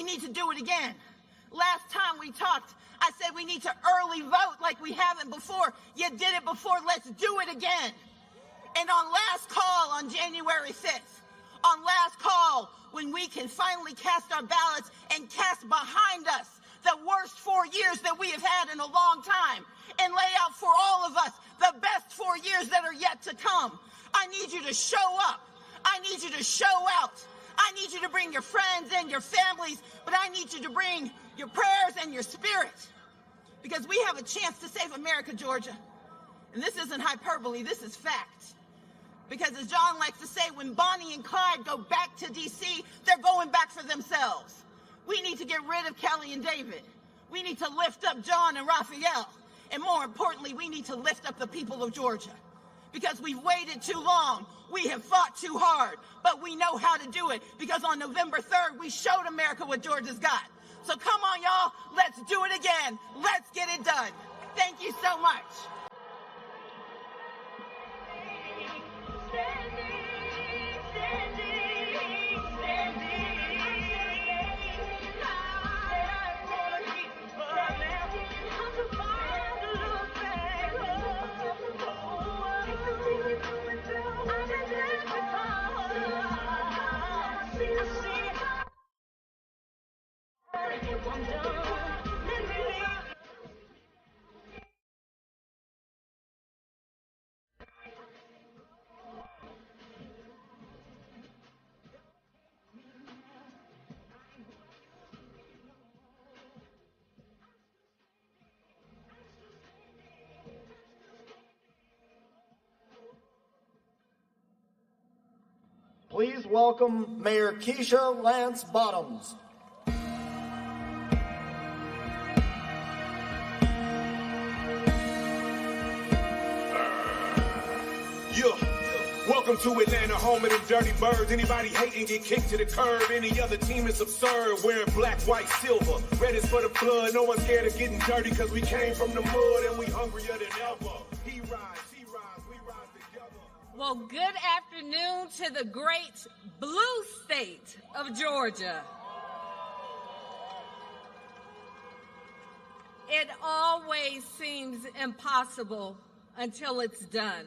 need to do it again. Last time we talked, I said we need to early vote like we haven't before. You did it before, let's do it again. And on last call on January 5th, on last call, when we can finally cast our ballots and cast behind us the worst 4 years that we have had in a long time and lay out for all of us the best 4 years that are yet to come. I need you to show up. I need you to show out. I need you to bring your friends and your families, but I need you to bring your prayers and your spirit, because we have a chance to save America, Georgia. And this isn't hyperbole, this is fact. Because as John likes to say, when Bonnie and Clyde go back to D.C., they're going back for themselves. We need to get rid of Kelly and David. We need to lift up Jon and Raphael. And more importantly, we need to lift up the people of Georgia. Because we've waited too long. We have fought too hard. But we know how to do it. Because on November 3rd, we showed America what Georgia's got. So come on, y'all. Let's do it again. Let's get it done. Thank you so much. Please welcome Mayor Keisha Lance Bottoms. Welcome to Atlanta, home of the dirty birds. Anybody hating get kicked to the curb. Any other team is absurd. Wearing black, white, silver. Red is for the blood. No one's scared of getting dirty because we came from the mud and we hungrier than ever. He rides, she rides, we ride together. Well, good afternoon to the great blue state of Georgia. It always seems impossible until it's done.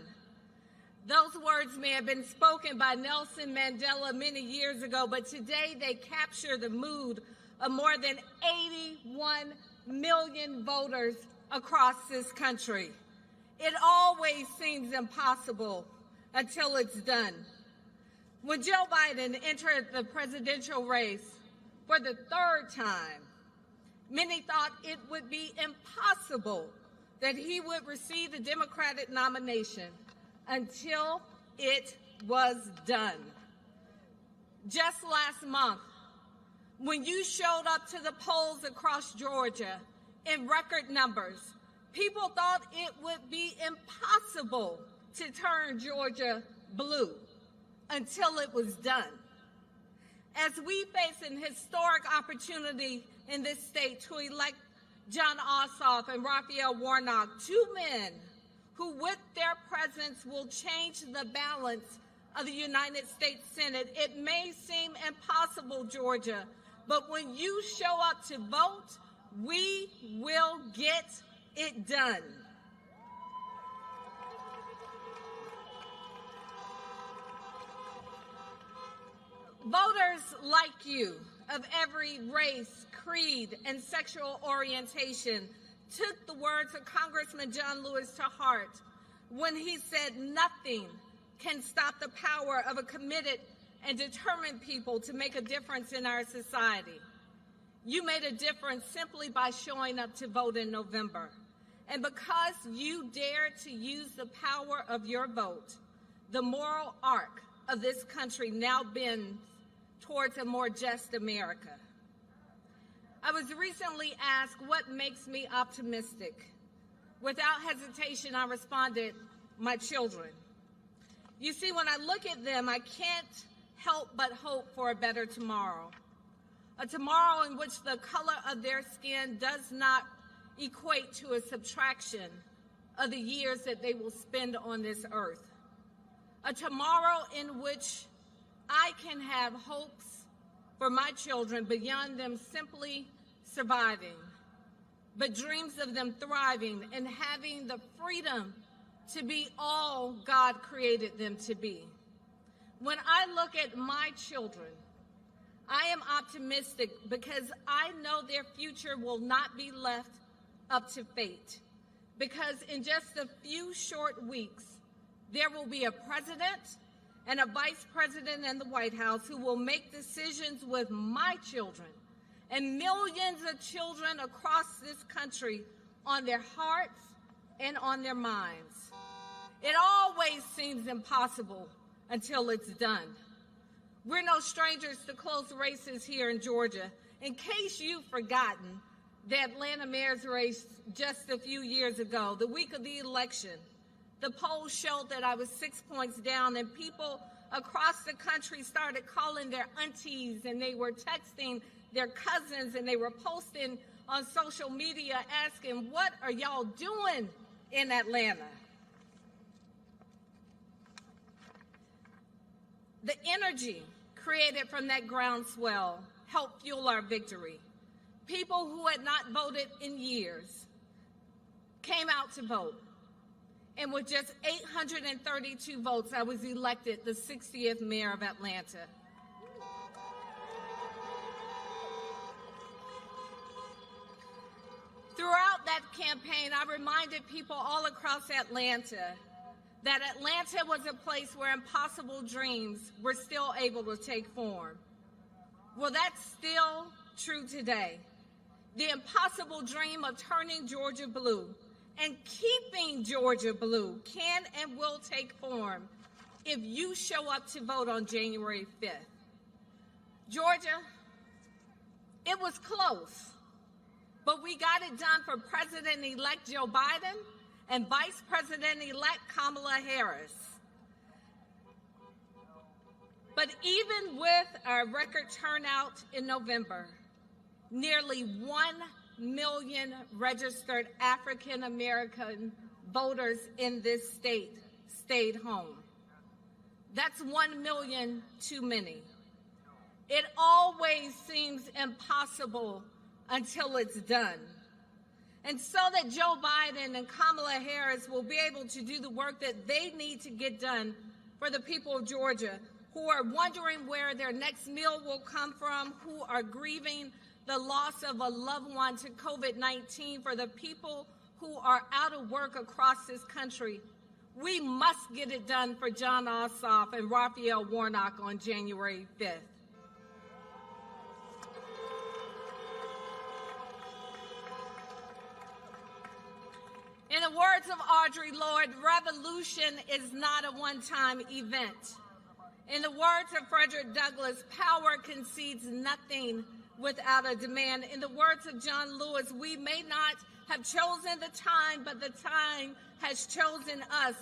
Those words may have been spoken by Nelson Mandela many years ago, but today they capture the mood of more than 81 million voters across this country. It always seems impossible until it's done. When Joe Biden entered the presidential race for the third time, many thought it would be impossible that he would receive the Democratic nomination until it was done. Just last month, when you showed up to the polls across Georgia in record numbers, people thought it would be impossible to turn Georgia blue until it was done. As we face an historic opportunity in this state to elect Jon Ossoff and Raphael Warnock, two men who with their presence will change the balance of the United States Senate. It may seem impossible, Georgia, but when you show up to vote, we will get it done. Voters like you, of every race, creed, and sexual orientation, took the words of Congressman John Lewis to heart when he said nothing can stop the power of a committed and determined people to make a difference in our society. You made a difference simply by showing up to vote in November. And because you dared to use the power of your vote, the moral arc of this country now bends towards a more just America. I was recently asked what makes me optimistic. Without hesitation, I responded, my children. You see, when I look at them, I can't help but hope for a better tomorrow. A tomorrow in which the color of their skin does not equate to a subtraction of the years that they will spend on this earth. A tomorrow in which I can have hopes for my children beyond them simply surviving, but dreams of them thriving and having the freedom to be all God created them to be. When I look at my children, I am optimistic because I know their future will not be left up to fate. Because in just a few short weeks, there will be a president and a vice president in the White House who will make decisions with my children and millions of children across this country on their hearts and on their minds. It always seems impossible until it's done. We're no strangers to close races here in Georgia. In case you've forgotten, the Atlanta mayor's race just a few years ago, the week of the election, the polls showed that I was 6 points down, and people across the country started calling their aunties, and they were texting their cousins, and they were posting on social media asking, "What are y'all doing in Atlanta?" The energy created from that groundswell helped fuel our victory. People who had not voted in years came out to vote. And with just 832 votes, I was elected the 60th mayor of Atlanta. Throughout that campaign, I reminded people all across Atlanta that Atlanta was a place where impossible dreams were still able to take form. Well, that's still true today. The impossible dream of turning Georgia blue and keeping Georgia blue can and will take form if you show up to vote on January 5th. Georgia, it was close, but we got it done for President-elect Joe Biden and Vice President-elect Kamala Harris. But even with our record turnout in November, nearly 1 million registered African American voters in this state stayed home. That's 1 million too many. It always seems impossible until it's done. And so that Joe Biden and Kamala Harris will be able to do the work that they need to get done for the people of Georgia, who are wondering where their next meal will come from, who are grieving the loss of a loved one to COVID-19, for the people who are out of work across this country. We must get it done for Jon Ossoff and Raphael Warnock on January 5th. In the words of Audre Lorde, revolution is not a one-time event. In the words of Frederick Douglass, power concedes nothing without a demand. In the words of John Lewis, we may not have chosen the time, but the time has chosen us.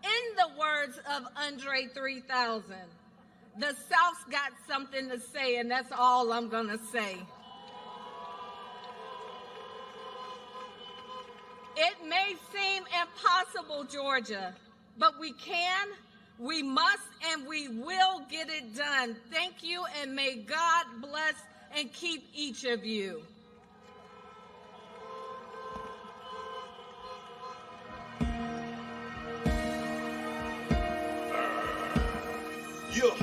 In the words of Andre 3000, the South's got something to say, and that's all I'm going to say. It may seem impossible, Georgia, but we can, we must, and we will get it done. Thank you, and may God bless and keep each of you. Yeah.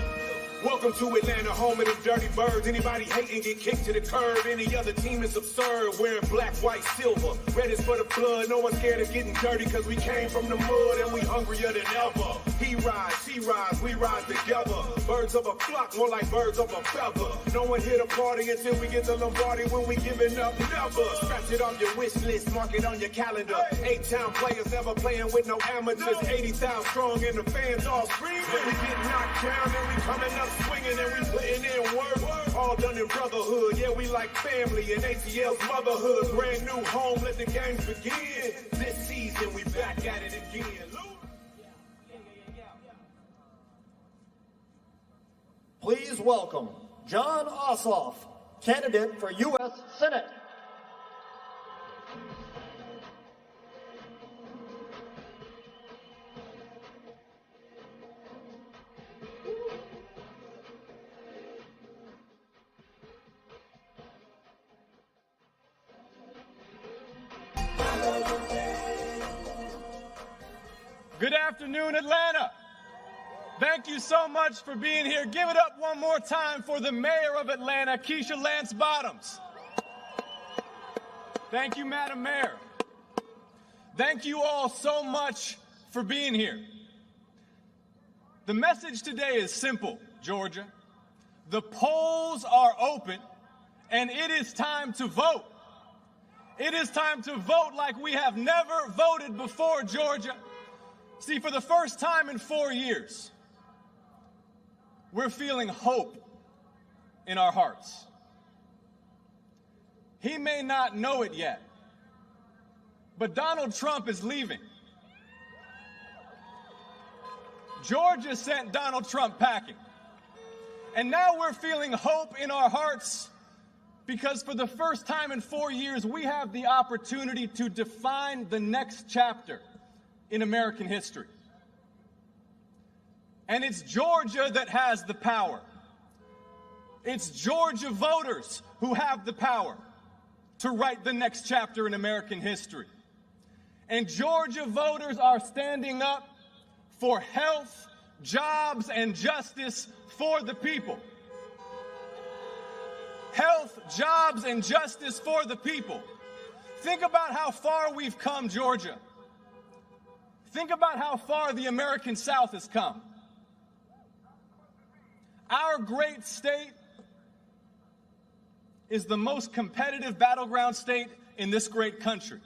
Welcome to Atlanta, home of them dirty birds. Anybody hating get kicked to the curb. Any other team is absurd. Wearing black, white, silver. Red is for the flood. No one's scared of getting dirty because we came from the mud and we hungrier than ever. He rise, she rise, we rise together. Birds of a flock, more like birds of a feather. No one here to party until we get the Lombardi. When we giving up, never. Scratch it off your wish list, mark it on your calendar. 8-town players never playing with no amateurs. 80,000 strong and the fans all screaming. We get knocked down and we coming up swinging and we putting in work. All done in brotherhood, yeah, we like family and ATL's motherhood. Brand new home, let the games begin. This season we back at it again. Please welcome Jon Ossoff, candidate for U.S. Senate. Good afternoon, Atlanta. Thank you so much for being here. Give it up one more time for the mayor of Atlanta, Keisha Lance Bottoms. Thank you, Madam Mayor. Thank you all so much for being here. The message today is simple, Georgia. The polls are open, and it is time to vote. It is time to vote like we have never voted before, Georgia. See, for the first time in 4 years, we're feeling hope in our hearts. He may not know it yet, but Donald Trump is leaving. Georgia sent Donald Trump packing. And now we're feeling hope in our hearts because for the first time in 4 years, we have the opportunity to define the next chapter in American history. And it's Georgia that has the power. It's Georgia voters who have the power to write the next chapter in American history. And Georgia voters are standing up for health, jobs, and justice for the people. Health, jobs, and justice for the people. Think about how far we've come, Georgia. Think about how far the American South has come. Our great state is the most competitive battleground state in this great country.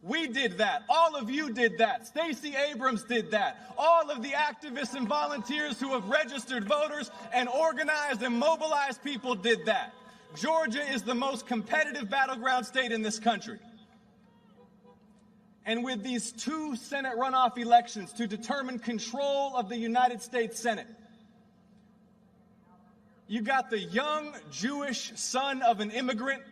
We did that. All of you did that. Stacey Abrams did that. All of the activists and volunteers who have registered voters and organized and mobilized people did that. Georgia is the most competitive battleground state in this country. And with these 2 Senate runoff elections to determine control of the United States Senate, you got the young Jewish son of an immigrant,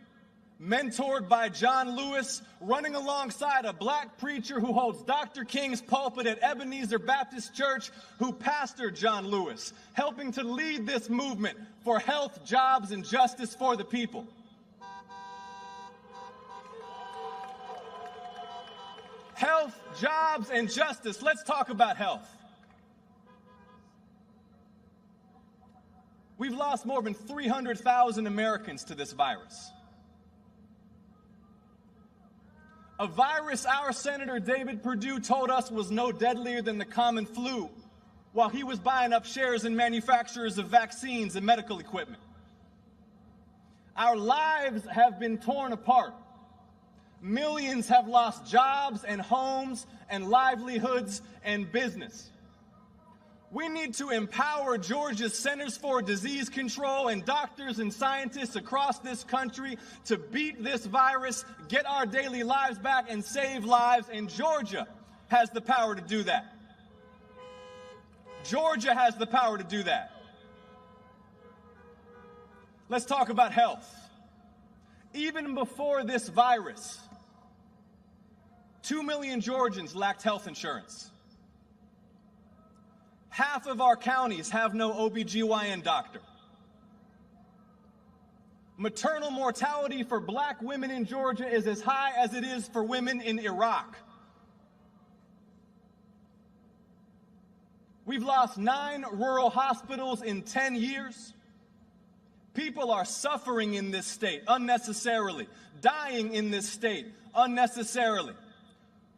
mentored by John Lewis, running alongside a black preacher who holds Dr. King's pulpit at Ebenezer Baptist Church, who pastored John Lewis, helping to lead this movement for health, jobs, and justice for the people. Health, jobs, and justice. Let's talk about health. We've lost more than 300,000 Americans to this virus. A virus our Senator David Perdue told us was no deadlier than the common flu while he was buying up shares in manufacturers of vaccines and medical equipment. Our lives have been torn apart. Millions have lost jobs and homes and livelihoods and business. We need to empower Georgia's Centers for Disease Control and doctors and scientists across this country to beat this virus, get our daily lives back, and save lives, and Georgia has the power to do that. Georgia has the power to do that. Let's talk about health. Even before this virus, 2 million Georgians lacked health insurance. Half of our counties have no OBGYN doctor. Maternal mortality for black women in Georgia is as high as it is for women in Iraq. We've lost 9 rural hospitals in 10 years. People are suffering in this state unnecessarily, dying in this state unnecessarily.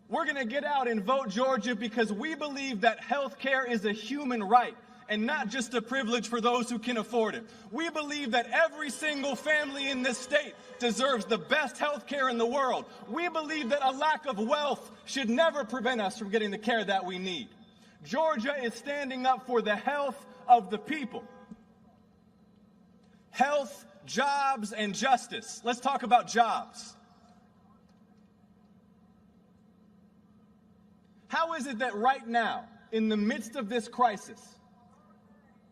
We're going to get out and vote Georgia because we believe that health care is a human right and not just a privilege for those who can afford it. We believe that every single family in this state deserves the best health care in the world. We believe that a lack of wealth should never prevent us from getting the care that we need. Georgia is standing up for the health of the people. Health, jobs, and justice. Let's talk about jobs. How is it that right now, in the midst of this crisis,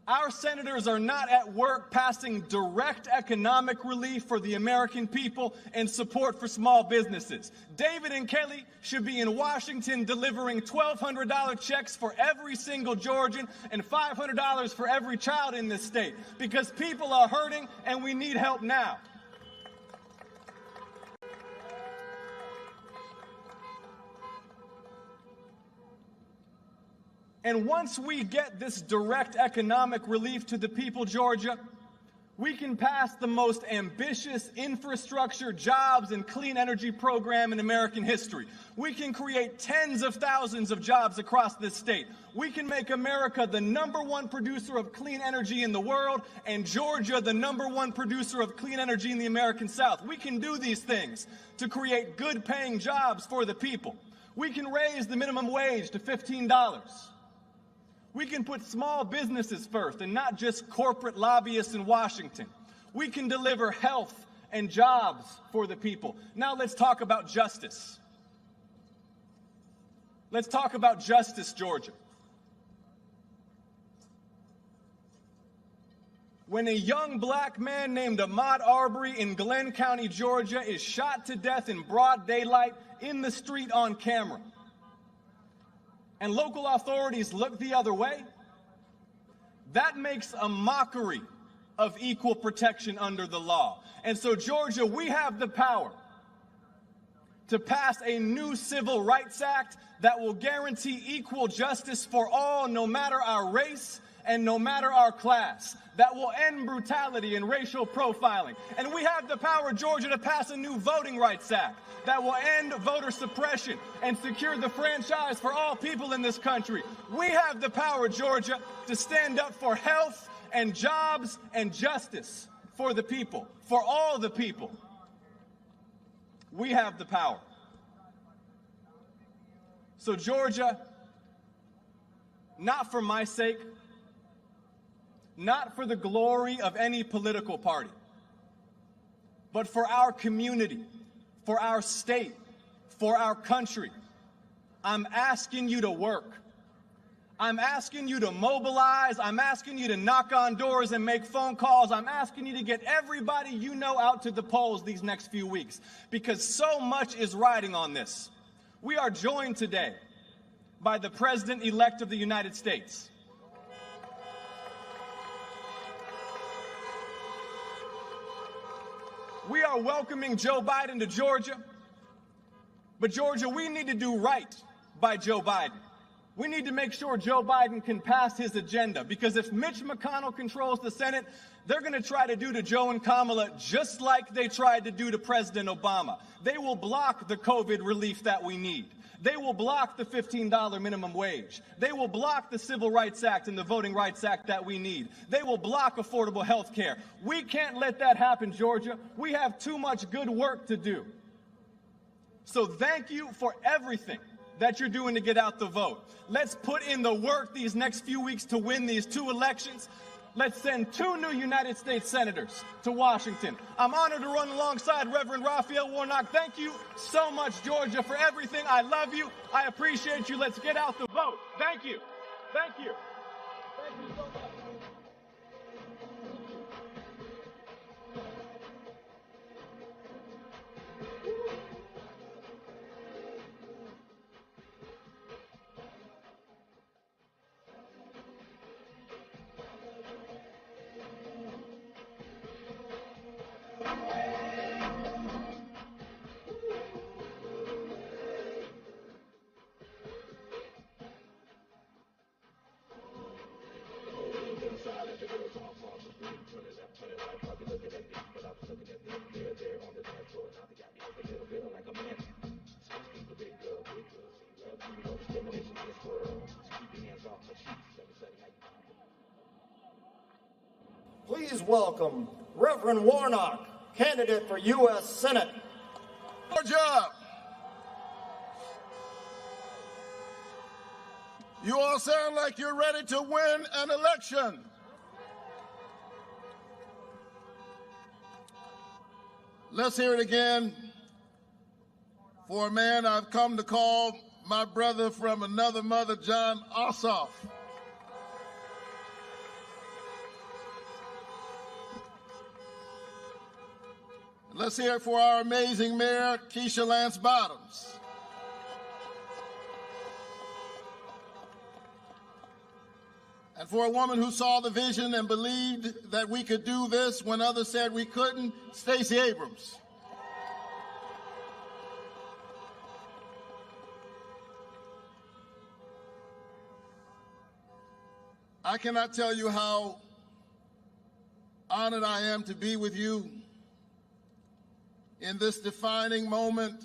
our senators are not at work passing direct economic relief for the American people and support for small businesses? David and Kelly should be in Washington delivering $1,200 checks for every single Georgian and $500 for every child in this state because people are hurting and we need help now. And once we get this direct economic relief to the people, Georgia, we can pass the most ambitious infrastructure, jobs, and clean energy program in American history. We can create tens of thousands of jobs across this state. We can make America the #1 producer of clean energy in the world, and Georgia the #1 producer of clean energy in the American South. We can do these things to create good-paying jobs for the people. We can raise the minimum wage to $15. We can put small businesses first and not just corporate lobbyists in Washington. We can deliver health and jobs for the people. Now let's talk about justice. Let's talk about justice, Georgia. When a young black man named Ahmaud Arbery in Glenn County, Georgia, is shot to death in broad daylight in the street on camera, and local authorities look the other way, that makes a mockery of equal protection under the law. And so, Georgia, we have the power to pass a new Civil Rights Act that will guarantee equal justice for all, no matter our race and no matter our class, that will end brutality and racial profiling. And we have the power, Georgia, to pass a new Voting Rights Act that will end voter suppression and secure the franchise for all people in this country. We have the power, Georgia, to stand up for health and jobs and justice for the people, for all the people. We have the power. So, Georgia, not for my sake, not for the glory of any political party, but for our community, for our state, for our country, I'm asking you to work. I'm asking you to mobilize. I'm asking you to knock on doors and make phone calls. I'm asking you to get everybody you know out to the polls these next few weeks, because so much is riding on this. We are joined today by the President-elect of the United States. We are welcoming Joe Biden to Georgia, but Georgia, we need to do right by Joe Biden. We need to make sure Joe Biden can pass his agenda, because if Mitch McConnell controls the Senate, they're going to try to do to Joe and Kamala just like they tried to do to President Obama. They will block the COVID relief that we need. They will block the $15 minimum wage. They will block the Civil Rights Act and the Voting Rights Act that we need. They will block affordable health care. We can't let that happen, Georgia. We have too much good work to do. So thank you for everything that you're doing to get out the vote. Let's put in the work these next few weeks to win these 2 elections. Let's send 2 new United States senators to Washington. I'm honored to run alongside Reverend Raphael Warnock. Thank you so much, Georgia, for everything. I love you. I appreciate you. Let's get out the vote. Thank you. Thank you. Thank you so much. Please welcome Reverend Warnock, candidate for U.S. Senate. Georgia, you all sound like you're ready to win an election. Let's hear it again for a man I've come to call my brother from another mother, Jon Ossoff. Let's hear it for our amazing mayor, Keisha Lance Bottoms. And for a woman who saw the vision and believed that we could do this when others said we couldn't, Stacey Abrams. I cannot tell you how honored I am to be with you in this defining moment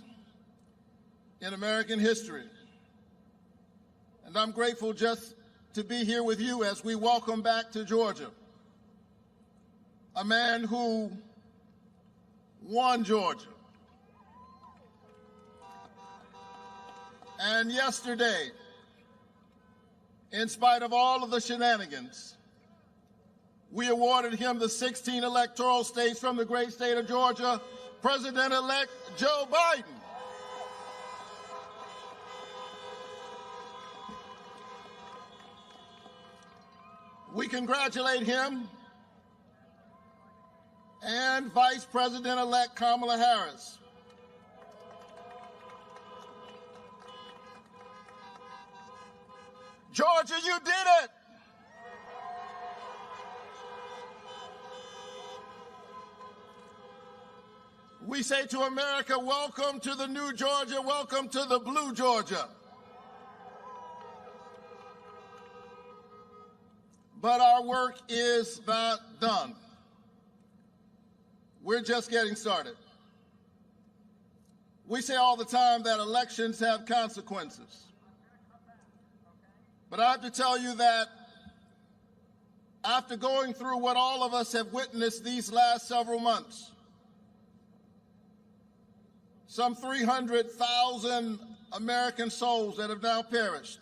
in American history. And I'm grateful just to be here with you as we welcome back to Georgia a man who won Georgia. And yesterday, in spite of all of the shenanigans, we awarded him the 16 electoral states from the great state of Georgia, President-elect Joe Biden. We congratulate him and Vice President-elect Kamala Harris. Georgia, you did it! We say to America, welcome to the new Georgia, welcome to the blue Georgia. But our work is not done. We're just getting started. We say all the time that elections have consequences. But I have to tell you that after going through what all of us have witnessed these last several months, some 300,000 American souls that have now perished,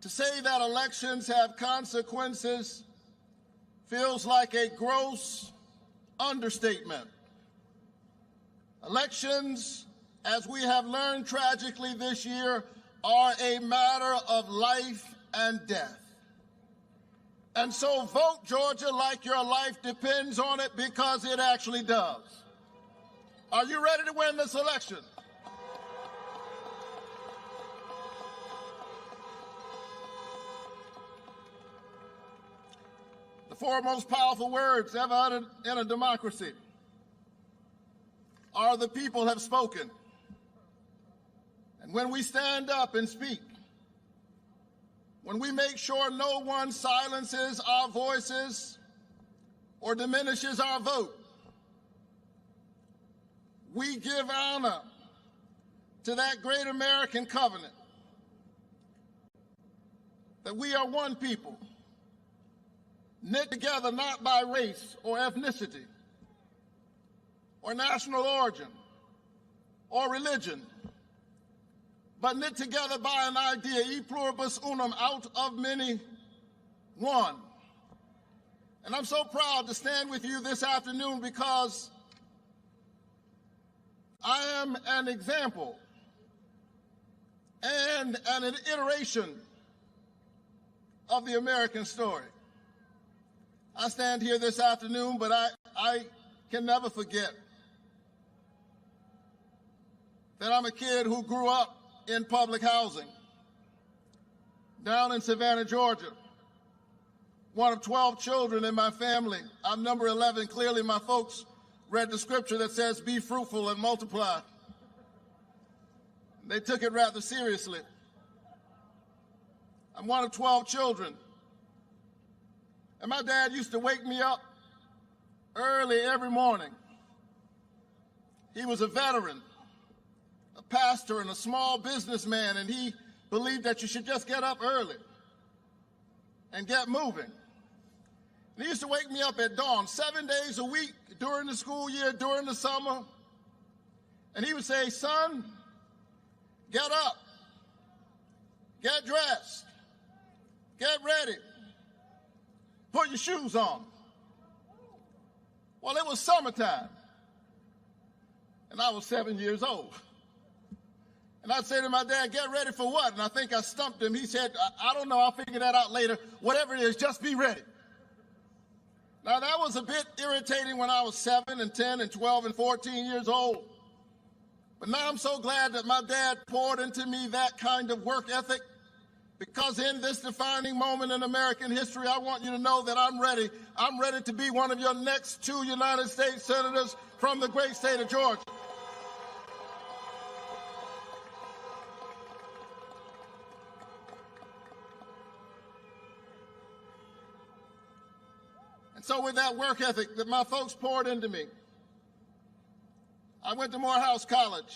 to say that elections have consequences feels like a gross understatement. Elections, as we have learned tragically this year, are a matter of life and death. And so vote Georgia like your life depends on it, because it actually does. Are you ready to win this election? The four most powerful words ever uttered in a democracy are "the people have spoken." And when we stand up and speak, when we make sure no one silences our voices or diminishes our vote, we give honor to that great American covenant that we are one people, knit together not by race or ethnicity or national origin or religion, but knit together by an idea, e pluribus unum, out of many, one. And I'm so proud to stand with you this afternoon because I am an example and an iteration of the American story. I stand here this afternoon, but I can never forget that I'm a kid who grew up in public housing down in Savannah, Georgia. One of 12 children in my family. I'm number 11. Clearly, my folks read the scripture that says, "Be fruitful and multiply." They took it rather seriously. I'm one of 12 children. And my dad used to wake me up early every morning. He was a veteran, a pastor, and a small businessman, and he believed that you should just get up early and get moving. And he used to wake me up at dawn, 7 days a week during the school year, during the summer. And he would say, "Son, get up, get dressed, get ready, put your shoes on." Well, it was summertime, and I was 7 years old. And I'd say to my dad, "Get ready for what?" And I think I stumped him. He said, I don't know, I'll figure that out later. Whatever it is, just be ready." Now, that was a bit irritating when I was 7 and 10 and 12 and 14 years old. But now I'm so glad that my dad poured into me that kind of work ethic, because in this defining moment in American history, I want you to know that I'm ready. I'm ready to be one of your next 2 United States senators from the great state of Georgia. so with that work ethic that my folks poured into me, I went to Morehouse College.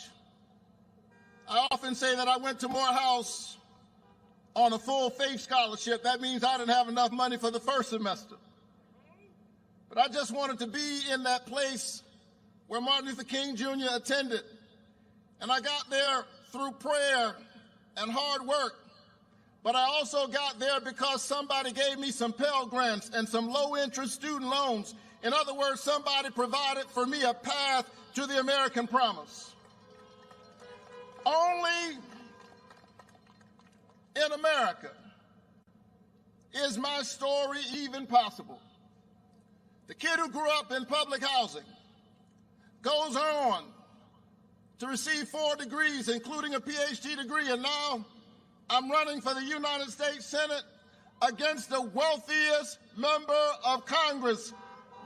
I often say that I went to Morehouse on a full faith scholarship. That means I didn't have enough money for the first semester. But I just wanted to be in that place where Martin Luther King Jr. attended. And I got there through prayer and hard work. But I also got there because somebody gave me some Pell Grants and some low-interest student loans. In other words, somebody provided for me a path to the American promise. Only in America is my story even possible. The kid who grew up in public housing goes on to receive 4 degrees, including a PhD degree, and now I'm running for the United States Senate against the wealthiest member of Congress.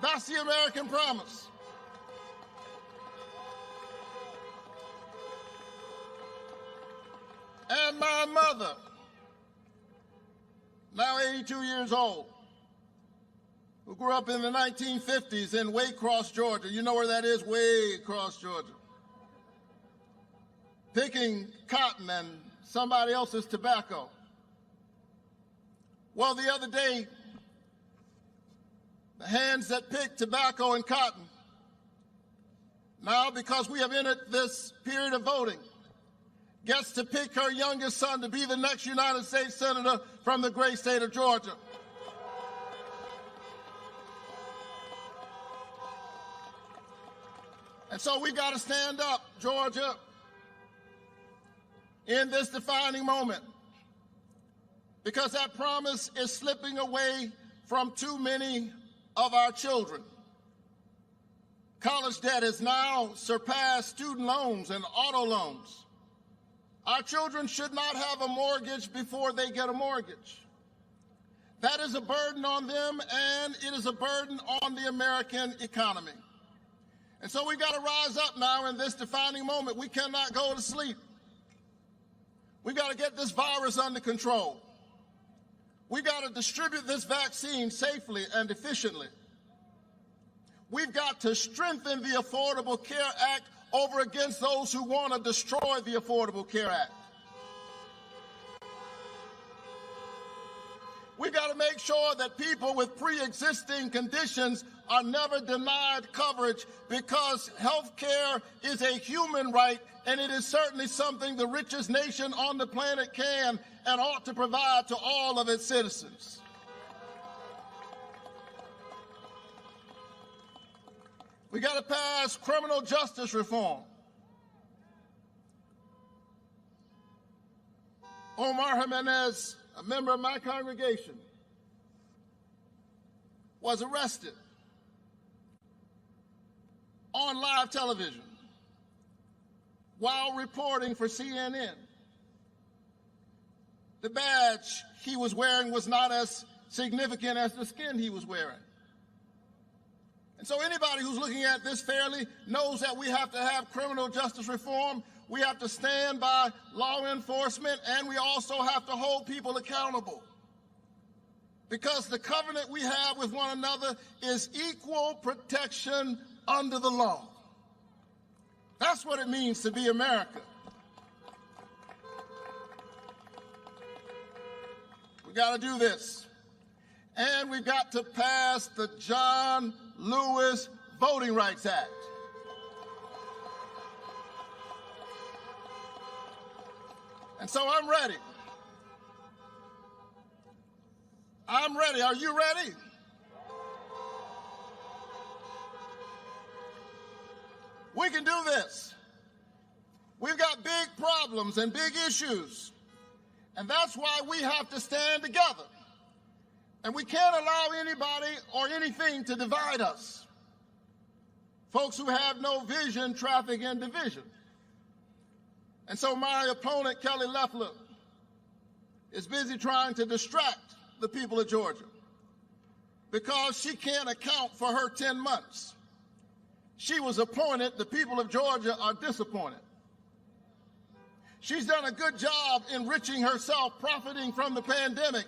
That's the American promise. And my mother, now 82 years old, who grew up in the 1950s in Waycross, Georgia. You know where that is? Waycross, Georgia. Picking cotton and somebody else's tobacco. Well, the other day, the hands that pick tobacco and cotton, now because we have entered this period of voting, gets to pick her youngest son to be the next United States Senator from the great state of Georgia. And so we got to stand up, Georgia, in this defining moment, because that promise is slipping away from too many of our children. College debt has now surpassed student loans and auto loans. Our children should not have a mortgage before they get a mortgage. That is a burden on them, and it is a burden on the American economy. And so we've got to rise up now in this defining moment. We cannot go to sleep. We've got to get this virus under control. We've got to distribute this vaccine safely and efficiently. We've got to strengthen the Affordable Care Act over against those who want to destroy the Affordable Care Act. We've got to make sure that people with pre-existing conditions are never denied coverage, because health care is a human right, and it is certainly something the richest nation on the planet can and ought to provide to all of its citizens. We got to pass criminal justice reform. Omar Jimenez, a member of my congregation, was arrested on live television while reporting for CNN. The badge he was wearing was not as significant as the skin he was wearing. And so anybody who's looking at this fairly knows that we have to have criminal justice reform. We have to stand by law enforcement, and we also have to hold people accountable. Because the covenant we have with one another is equal protection under the law. That's what it means to be America. We got to do this. And we've got to pass the John Lewis Voting Rights Act. And so I'm ready. I'm ready. Are you ready? We can do this. We've got big problems and big issues. And that's why we have to stand together. And we can't allow anybody or anything to divide us. Folks who have no vision traffic in division. And so my opponent, Kelly Loeffler, is busy trying to distract the people of Georgia because she can't account for her 10 months. She was appointed. The people of Georgia are disappointed. She's done a good job enriching herself, profiting from the pandemic.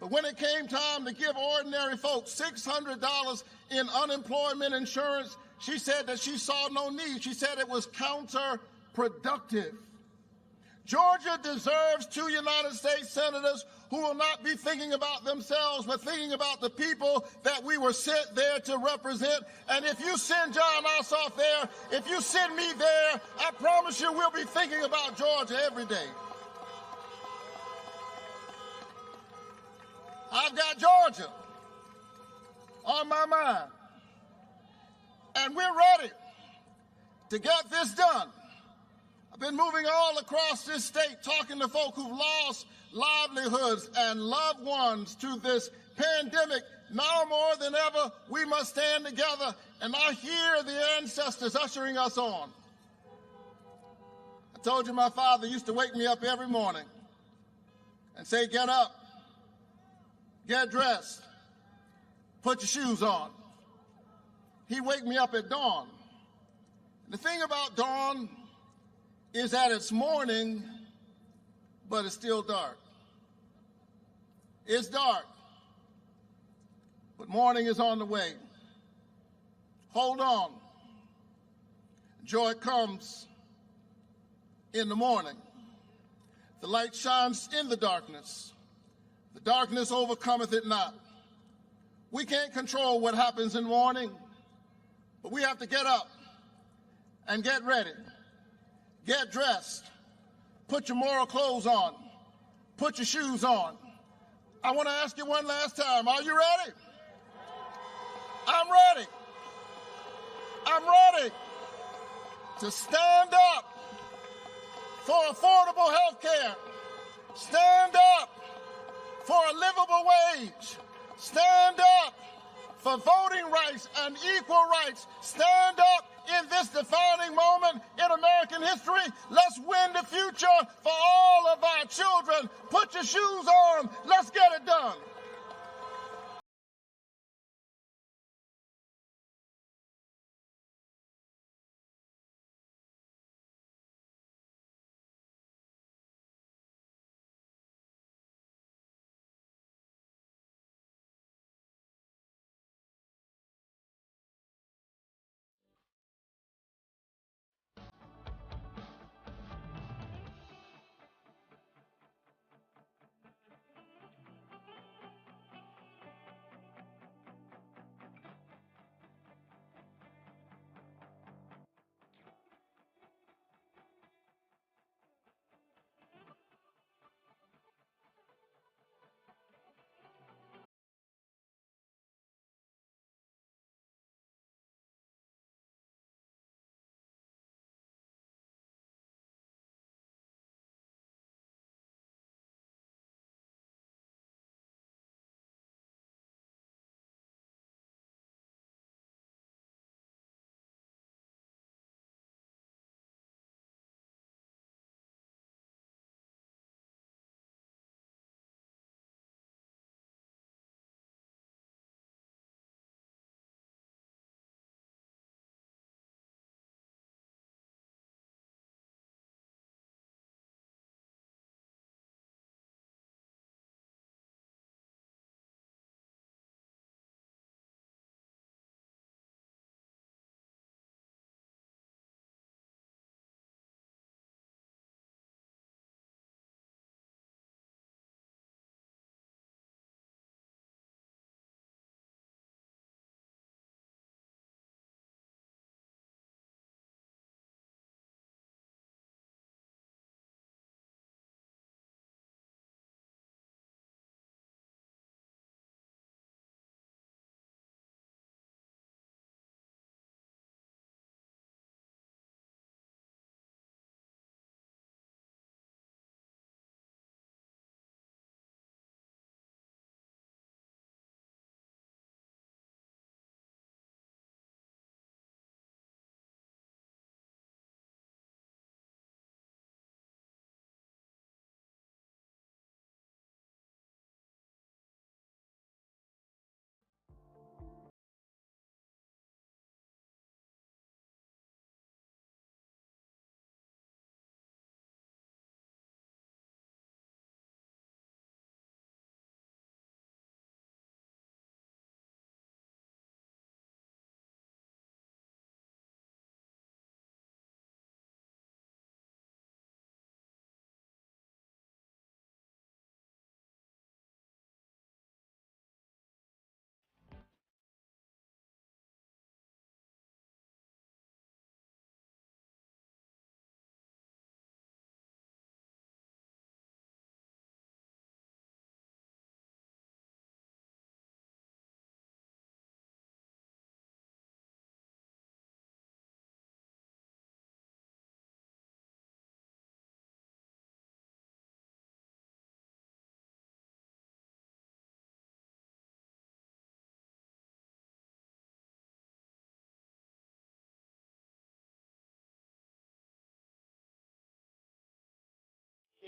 But when it came time to give ordinary folks $600 in unemployment insurance, she said that she saw no need. She said it was counterproductive. Georgia deserves 2 United States senators who will not be thinking about themselves, but thinking about the people that we were sent there to represent. And if you send Jon Ossoff there, if you send me there, I promise you we'll be thinking about Georgia every day. I've got Georgia on my mind. And we're ready to get this done. I've been moving all across this state, talking to folk who've lost livelihoods and loved ones to this pandemic. Now more than ever, we must stand together, and I hear the ancestors ushering us on. I told you my father used to wake me up every morning and say, get up, get dressed, put your shoes on. He'd wake me up at dawn. The thing about dawn is that it's morning, but it's still dark. It's dark, but morning is on the way. Hold on. Joy comes in the morning. The light shines in the darkness. The darkness overcometh it not. We can't control what happens in the morning, but we have to get up and get ready. Get dressed. Put your moral clothes on. Put your shoes on. I want to ask you one last time. Are you ready? I'm ready. I'm ready to stand up for affordable health care. Stand up for a livable wage. Stand up for voting rights and equal rights. Stand up in this defining moment in American history. Let's win the future for all of our children. Put your shoes on. Let's get it done.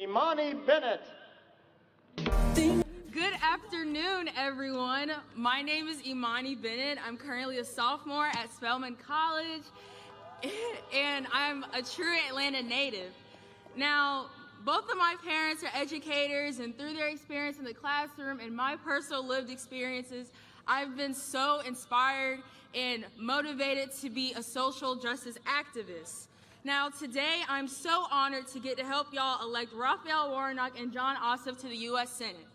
Imani Bennett. Good afternoon, everyone. My name is Imani Bennett. I'm currently a sophomore at Spelman College, and I'm a true Atlanta native. Now, both of my parents are educators, and through their experience in the classroom and my personal lived experiences, I've been so inspired and motivated to be a social justice activist. Now, today, I'm so honored to get to help y'all elect Raphael Warnock and Jon Ossoff to the U.S. Senate.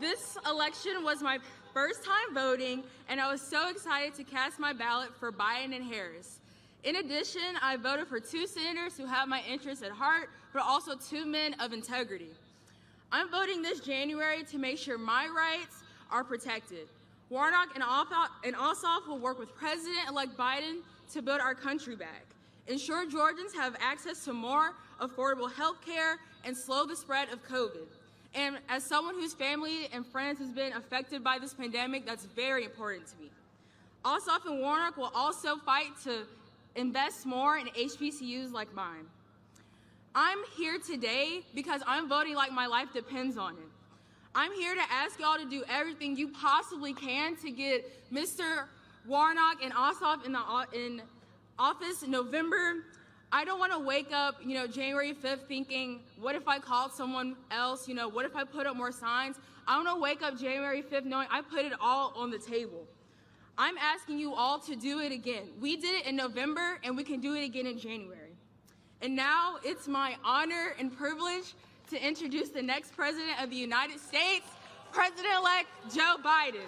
This election was my first time voting, and I was so excited to cast my ballot for Biden and Harris. In addition, I voted for 2 senators who have my interests at heart, but also 2 men of integrity. I'm voting this January to make sure my rights are protected. Warnock and Ossoff will work with President-elect Biden to build our country back, ensure Georgians have access to more affordable health care, and slow the spread of COVID. And as someone whose family and friends has been affected by this pandemic, that's very important to me. Ossoff and Warnock will also fight to invest more in HBCUs like mine. I'm here today because I'm voting like my life depends on it. I'm here to ask y'all to do everything you possibly can to get Mr. Warnock and Ossoff in office in November. I don't want to wake up, January 5th thinking, what if I called someone else? What if I put up more signs? I want to wake up January 5th knowing I put it all on the table. I'm asking you all to do it again. We did it in November, and we can do it again in January. And now it's my honor and privilege to introduce the next President of the United States, President-elect Joe Biden.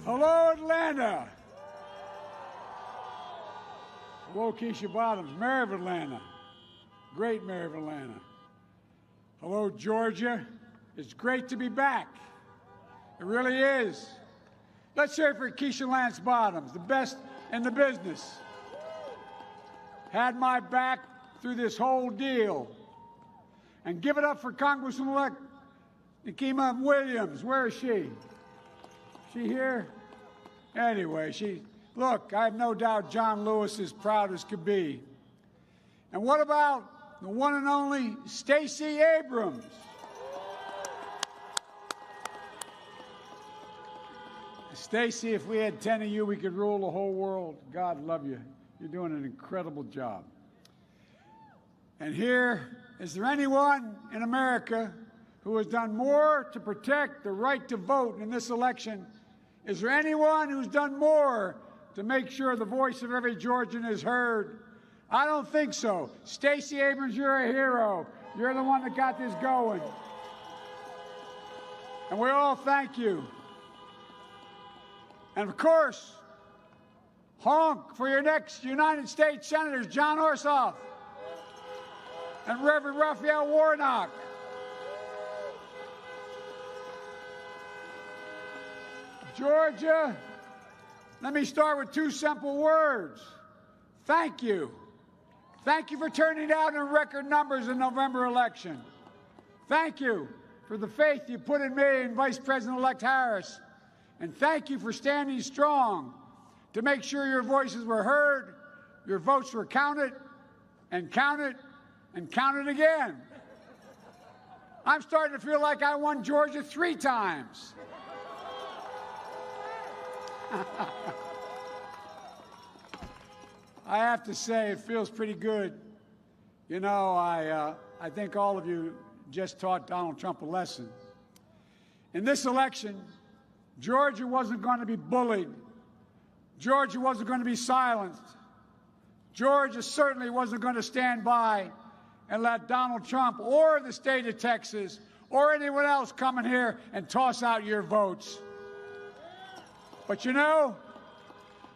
Hello, Atlanta. Hello, Keisha Bottoms, Mayor of Atlanta. Great Mayor of Atlanta. Hello, Georgia. It's great to be back. It really is. Let's hear it for Keisha Lance Bottoms, the best in the business. Had my back through this whole deal. And give it up for Congresswoman-elect Nikema Williams. Where is she? She here? Anyway, look, I have no doubt John Lewis is proud as could be. And what about the one and only Stacey Abrams? Stacey, if we had 10 of you, we could rule the whole world. God love you. You're doing an incredible job. And here, is there anyone in America who has done more to protect the right to vote in this election? Is there anyone who's done more to make sure the voice of every Georgian is heard? I don't think so. Stacey Abrams, you're a hero. You're the one that got this going. And we all thank you. And of course, honk for your next United States Senators, Jon Ossoff and Reverend Raphael Warnock. Georgia, let me start with 2 simple words. Thank you. Thank you for turning out in record numbers in the November election. Thank you for the faith you put in me and Vice President-elect Harris. And thank you for standing strong to make sure your voices were heard, your votes were counted, and counted, and counted again. I'm starting to feel like I won Georgia 3 times. I have to say, it feels pretty good. I think all of you just taught Donald Trump a lesson. In this election, Georgia wasn't going to be bullied. Georgia wasn't going to be silenced. Georgia certainly wasn't going to stand by and let Donald Trump or the state of Texas or anyone else come in here and toss out your votes. But you know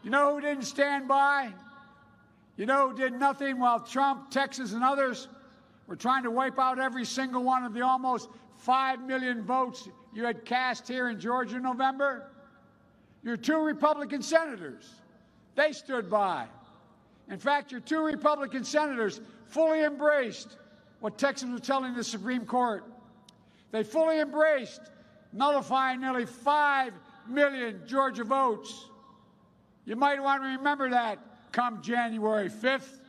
who didn't stand by? You know who did nothing while Trump, Texas, and others were trying to wipe out every single one of the almost 5 million votes you had cast here in Georgia in November? Your 2 Republican senators. They stood by. In fact, your 2 Republican senators fully embraced what Texas was telling the Supreme Court. They fully embraced nullifying nearly 5 million Georgia votes. You might want to remember that come January 5th.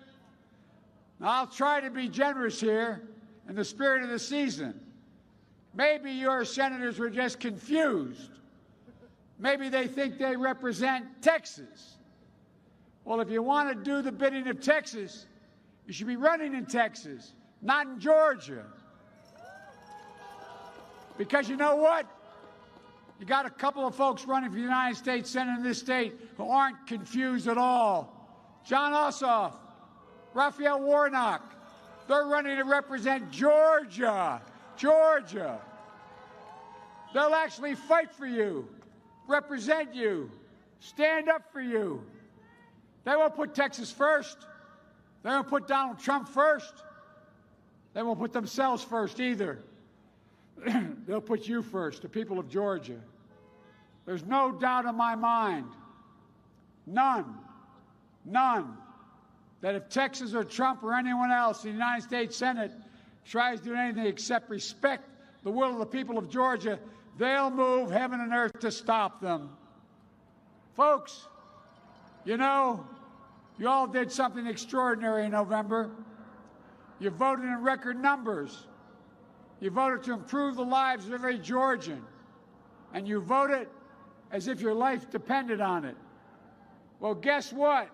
Now, I'll try to be generous here in the spirit of the season. Maybe your senators were just confused. Maybe they think they represent Texas. Well, if you want to do the bidding of Texas, you should be running in Texas, not in Georgia. Because you know what? You got a couple of folks running for the United States Senate in this state who aren't confused at all. Jon Ossoff, Raphael Warnock, they're running to represent Georgia. Georgia. They'll actually fight for you, represent you, stand up for you. They won't put Texas first. They won't put Donald Trump first. They won't put themselves first either. They'll put you first, the people of Georgia. There's no doubt in my mind, none, that if Texas or Trump or anyone else in the United States Senate tries to do anything except respect the will of the people of Georgia, they'll move heaven and earth to stop them. Folks, you know, you all did something extraordinary in November. You voted in record numbers. You voted to improve the lives of every Georgian. And you voted as if your life depended on it. Well, guess what?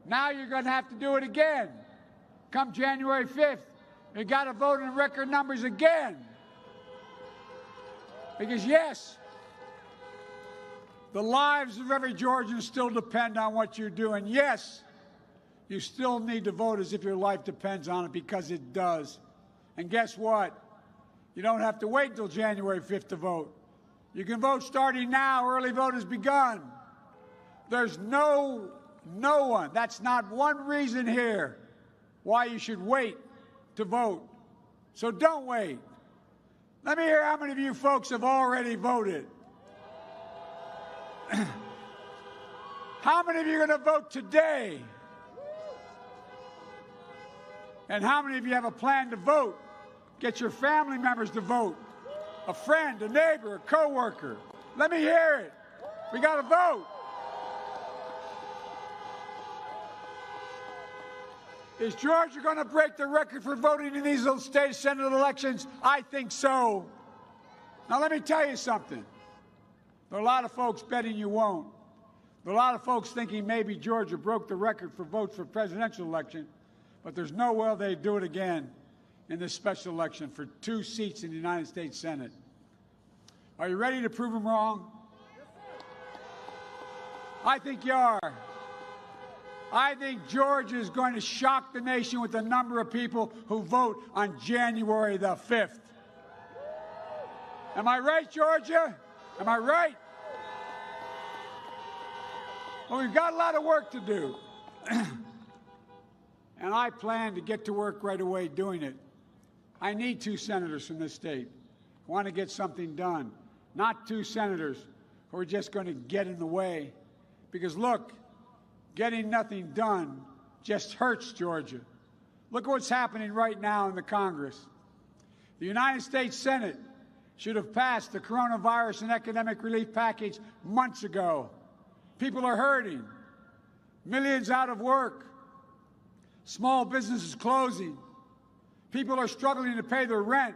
Now you're going to have to do it again. Come January 5th, you got to vote in record numbers again. Because, yes, the lives of every Georgian still depend on what you do. And, yes, you still need to vote as if your life depends on it, because it does. And guess what? You don't have to wait until January 5th to vote. You can vote starting now. Early vote has begun. There's no one, that's not one reason here why you should wait to vote. So don't wait. Let me hear how many of you folks have already voted. How many of you are going to vote today? And how many of you have a plan to vote? Get your family members to vote. A friend, a neighbor, a coworker. Let me hear it. We got to vote. Is Georgia going to break the record for voting in these state Senate elections? I think so. Now, let me tell you something. There are a lot of folks betting you won't. There are a lot of folks thinking maybe Georgia broke the record for votes for presidential election, but there's no way they'd do it again in this special election for 2 seats in the United States Senate. Are you ready to prove them wrong? I think you are. I think Georgia is going to shock the nation with the number of people who vote on January the 5th. Am I right, Georgia? Am I right? Well, we've got a lot of work to do. And I plan to get to work right away doing it. I need 2 senators from this state who want to get something done, not 2 senators who are just going to get in the way. Because, look, getting nothing done just hurts Georgia. Look at what's happening right now in the Congress. The United States Senate should have passed the coronavirus and economic relief package months ago. People are hurting. Millions out of work. Small businesses closing. People are struggling to pay their rent,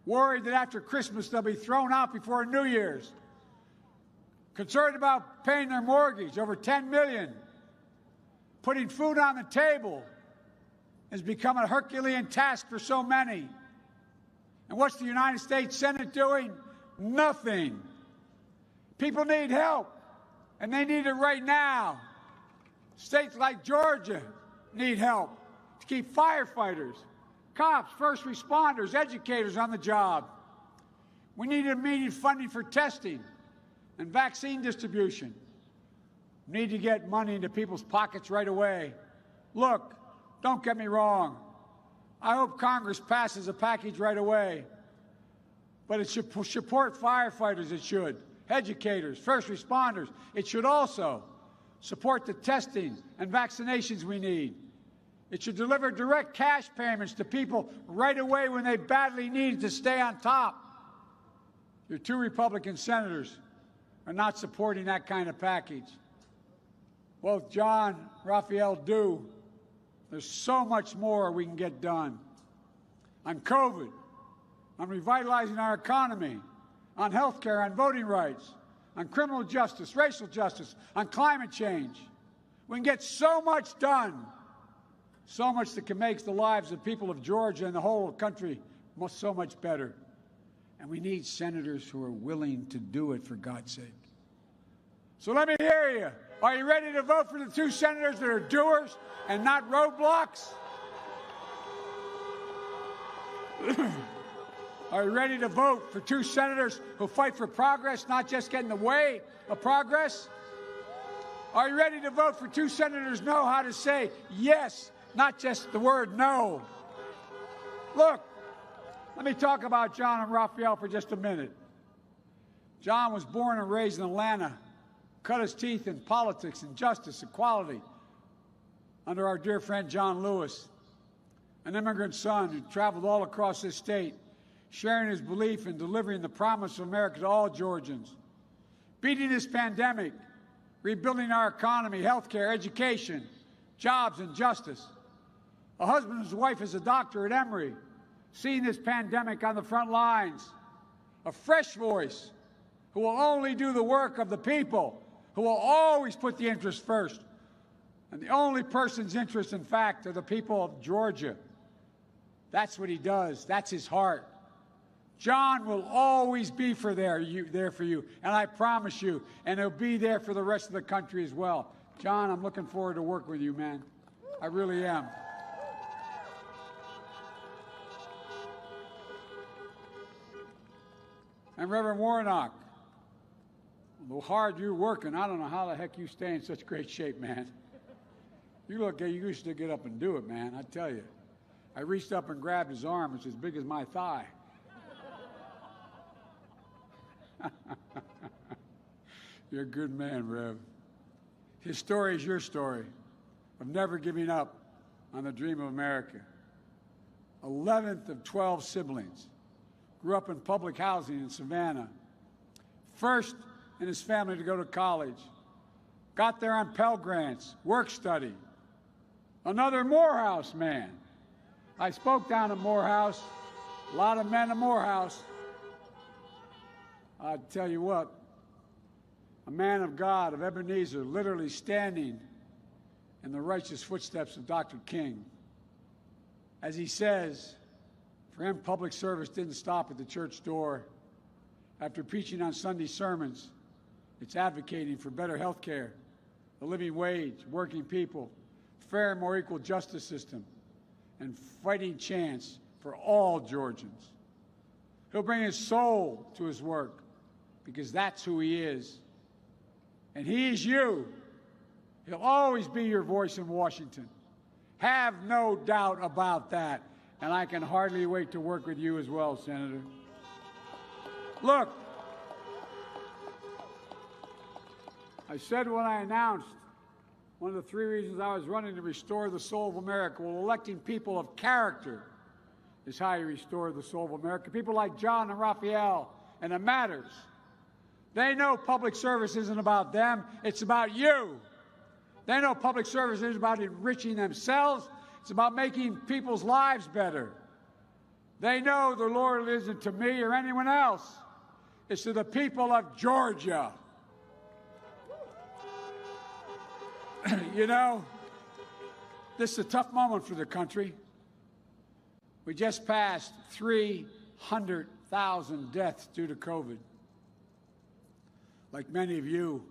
worried that after Christmas they'll be thrown out before New Year's. Concerned about paying their mortgage, over $10 million. Putting food on the table has become a Herculean task for so many. And what's the United States Senate doing? Nothing. People need help, and they need it right now. States like Georgia need help to keep firefighters, cops, first responders, educators on the job. We need immediate funding for testing and vaccine distribution. We need to get money into people's pockets right away. Look, don't get me wrong. I hope Congress passes a package right away. But it should support firefighters, it should. Educators, first responders. It should also support the testing and vaccinations we need. It should deliver direct cash payments to people right away when they badly need it to stay on top. Your two Republican senators are not supporting that kind of package. Both Jon, Raphael do. There's so much more we can get done. On COVID, on revitalizing our economy, on health care, on voting rights, on criminal justice, racial justice, on climate change. We can get so much done, so much that can make the lives of people of Georgia and the whole country so much better. And we need senators who are willing to do it, for God's sake. So let me hear you. Are you ready to vote for the two senators that are doers and not roadblocks? Are you ready to vote for two senators who fight for progress, not just get in the way of progress? Are you ready to vote for two senators who know how to say yes, not just the word no? Look, let me talk about Jon and Raphael for just a minute. Jon was born and raised in Atlanta, cut his teeth in politics and justice, equality, under our dear friend John Lewis, an immigrant son who traveled all across this state, sharing his belief in delivering the promise of America to all Georgians, beating this pandemic, rebuilding our economy, health care, education, jobs, and justice. A husband whose wife is a doctor at Emory, seeing this pandemic on the front lines. A fresh voice who will only do the work of the people, who will always put the interest first. And the only person's interest, in fact, are the people of Georgia. That's what he does. That's his heart. Jon will always be there for you, and I promise you, and he'll be there for the rest of the country as well. Jon, I'm looking forward to working with you, man. I really am. And Reverend Warnock, the hard you're working, I don't know how the heck you stay in such great shape, man. You used to get up and do it, man, I tell you. I reached up and grabbed his arm. It's as big as my thigh. You're a good man, Rev. His story is your story of never giving up on the dream of America. 11th of 12 siblings. Grew up in public housing in Savannah. First in his family to go to college. Got there on Pell Grants, work study. Another Morehouse man. I spoke down at Morehouse. A lot of men at Morehouse. I tell you what, a man of God, of Ebenezer, literally standing in the righteous footsteps of Dr. King. As he says, for him, public service didn't stop at the church door. After preaching on Sunday sermons, it's advocating for better health care, a living wage, working people, fair and more equal justice system, and fighting chance for all Georgians. He'll bring his soul to his work, because that's who he is. And he is you. He'll always be your voice in Washington. Have no doubt about that. And I can hardly wait to work with you as well, Senator. Look, I said when I announced one of the 3 reasons I was running to restore the soul of America. Well, electing people of character is how you restore the soul of America. People like Jon and Raphael, and it matters. They know public service isn't about them, it's about you. They know public service isn't about enriching themselves, it's about making people's lives better. They know the Lord isn't to me or anyone else, it's to the people of Georgia. You know, this is a tough moment for the country. We just passed 100,000 deaths due to COVID. Like many of you,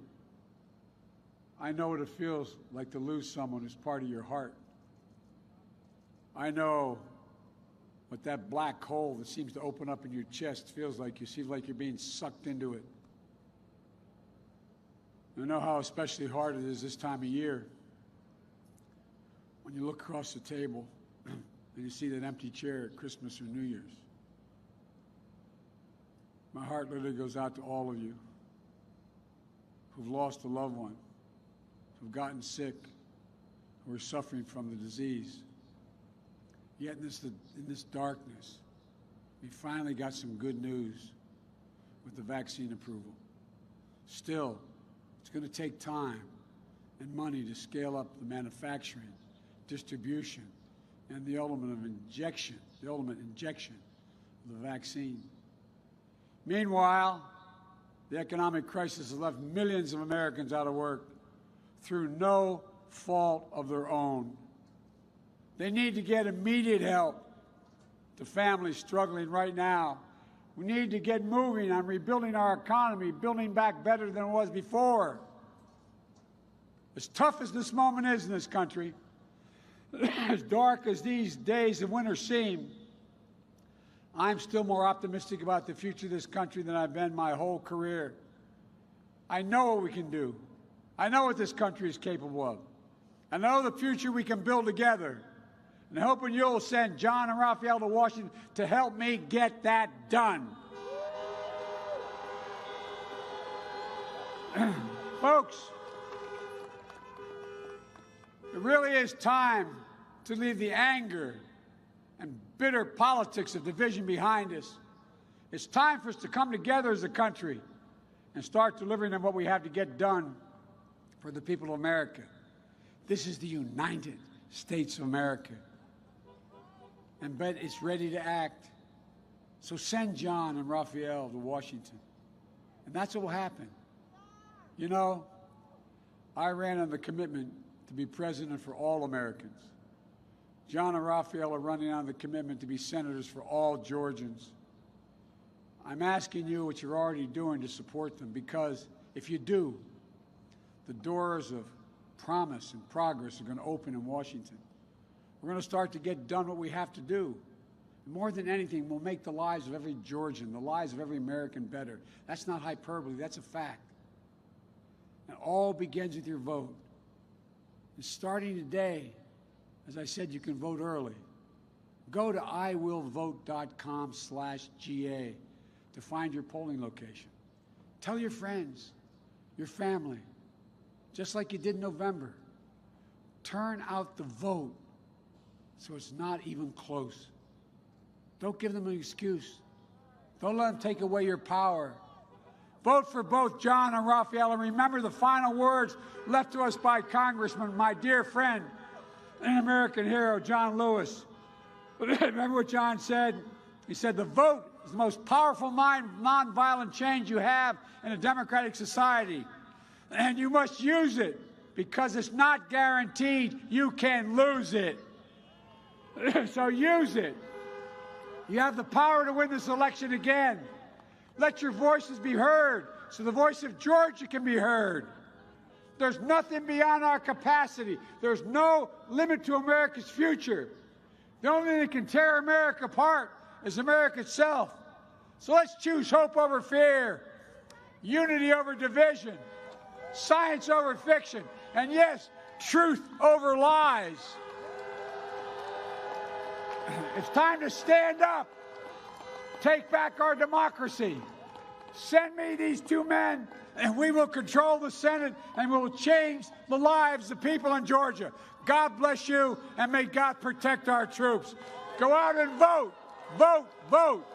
I know what it feels like to lose someone who's part of your heart. I know what that black hole that seems to open up in your chest feels like. You feel like you're being sucked into it. I know how especially hard it is this time of year when you look across the table and you see that empty chair at Christmas or New Year's. My heart literally goes out to all of you who've lost a loved one, who've gotten sick, who are suffering from the disease. Yet in this darkness, we finally got some good news with the vaccine approval. Still, it's going to take time and money to scale up the manufacturing, distribution, and the ultimate injection of the vaccine. Meanwhile, the economic crisis has left millions of Americans out of work through no fault of their own. They need to get immediate help to families struggling right now. We need to get moving on rebuilding our economy, building back better than it was before. As tough as this moment is in this country, as dark as these days of winter seem, I'm still more optimistic about the future of this country than I've been my whole career. I know what we can do. I know what this country is capable of. I know the future we can build together. And hoping you'll send Jon and Raphael to Washington to help me get that done. Folks, it really is time to leave the anger and bitter politics of division behind us. It's time for us to come together as a country and start delivering on what we have to get done for the people of America. This is the United States of America. And bet it's ready to act. So send Jon and Raphael to Washington. And that's what will happen. You know, I ran on the commitment to be president for all Americans. Jon and Raphael are running on the commitment to be senators for all Georgians. I'm asking you what you're already doing to support them, because if you do, the doors of promise and progress are going to open in Washington. We're going to start to get done what we have to do. More than anything, we'll make the lives of every Georgian, the lives of every American better. That's not hyperbole, that's a fact. And all begins with your vote. And starting today, as I said, you can vote early. Go to iwillvote.com/GA to find your polling location. Tell your friends, your family, just like you did in November. Turn out the vote so it's not even close. Don't give them an excuse. Don't let them take away your power. Vote for both Jon and Raphael, and remember the final words left to us by Congressman, my dear friend, an American hero, John Lewis. Remember what John said? He said, the vote is the most powerful nonviolent change you have in a democratic society, and you must use it, because it's not guaranteed you can lose it. So use it. You have the power to win this election again. Let your voices be heard so the voice of Georgia can be heard. There's nothing beyond our capacity. There's no limit to America's future. The only thing that can tear America apart is America itself. So let's choose hope over fear, unity over division, science over fiction, and yes, truth over lies. It's time to stand up, take back our democracy. Send me these two men, and we will control the Senate, and we will change the lives of people in Georgia. God bless you, and may God protect our troops. Go out and vote, vote, vote.